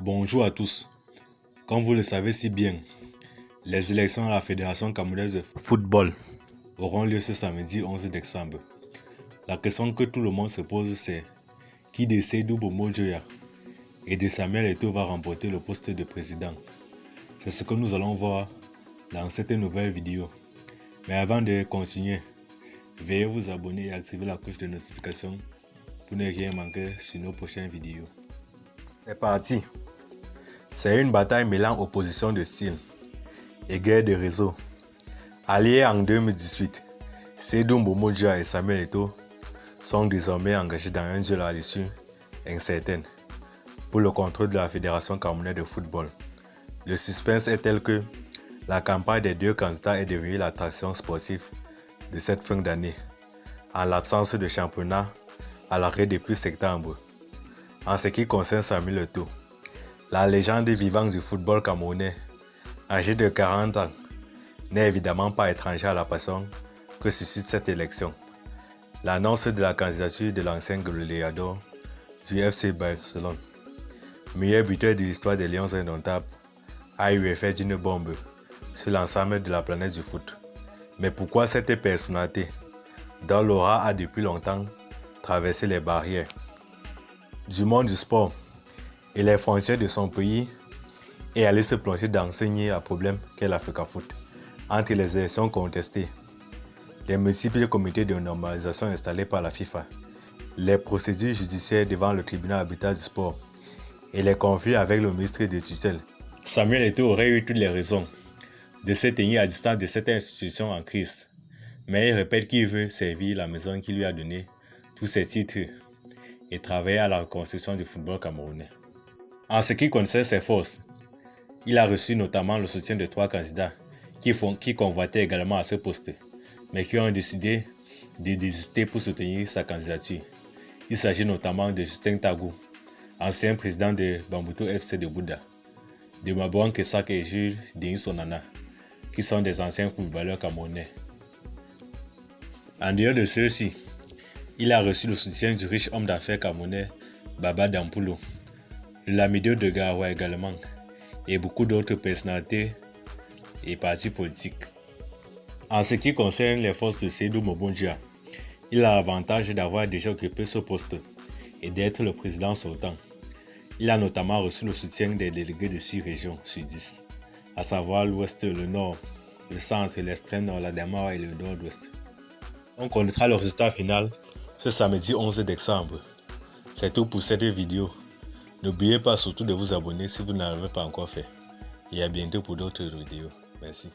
Bonjour à tous. Comme vous le savez si bien, les élections à la Fédération camerounaise de football auront lieu ce samedi 11 décembre. La question que tout le monde se pose, c'est qui de Seydou Bomo Dioya et de Samuel Eto'o va remporter le poste de président. C'est ce que nous allons voir dans cette nouvelle vidéo. Mais avant de continuer, veuillez vous abonner et activer la cloche de notification pour ne rien manquer sur nos prochaines vidéos. C'est parti. C'est une bataille mêlant opposition de style et guerre de réseau. Alliés en 2018, Seydou Bomo Dioya et Samuel Eto'o sont désormais engagés dans un duel à l'issue incertaine pour le contrôle de la Fédération camerounaise de football. Le suspense est tel que la campagne des deux candidats est devenue l'attraction sportive de cette fin d'année, en l'absence de championnat à l'arrêt depuis septembre. En ce qui concerne Samuel Eto'o, la légende vivante du football camerounais, âgé de 40 ans, n'est évidemment pas étranger à la passion que suscite cette élection. L'annonce de la candidature de l'ancien goléador du FC Barcelone, meilleur buteur de l'histoire des Lions indomptables, a eu effet d'une bombe sur l'ensemble de la planète du foot. Mais pourquoi cette personnalité, dont l'aura a depuis longtemps traversé les barrières du monde du sport et les frontières de son pays, et aller se plonger dans ce nid à problème qu'est l'Africafoot, entre les élections contestées, les multiples comités de normalisation installés par la FIFA, les procédures judiciaires devant le tribunal arbitral du sport et les conflits avec le ministre de tutelle. Samuel Eto'o aurait eu toutes les raisons de se tenir à distance de cette institution en crise, mais il répète qu'il veut servir la maison qui lui a donné tous ses titres et travailler à la reconstruction du football camerounais. En ce qui concerne ses forces, il a reçu notamment le soutien de 3 candidats qui convoitaient également à ce poste, mais qui ont décidé de désister pour soutenir sa candidature. Il s'agit notamment de Justin Tagou, ancien président de Bambuto FC de Bouddha, de Mabouan Kesak et Jules Denis-Sonana, qui sont des anciens footballeurs camerounais. En dehors de ceux-ci, il a reçu le soutien du riche homme d'affaires camerounais Baba Dampoulou, le Lamido de Garoua également, et beaucoup d'autres personnalités et partis politiques. En ce qui concerne les forces de Seydou Bomo Dioya, il a l'avantage d'avoir déjà occupé ce poste et d'être le président sortant. Il a notamment reçu le soutien des délégués de 6 régions sur 10, à savoir l'Ouest, le Nord, le Centre, l'Extrême Nord, la Damara et le Nord-Ouest. On connaîtra le résultat final ce samedi 11 décembre. C'est tout pour cette vidéo. N'oubliez pas surtout de vous abonner si vous ne l'avez pas encore fait. Et à bientôt pour d'autres vidéos. Merci.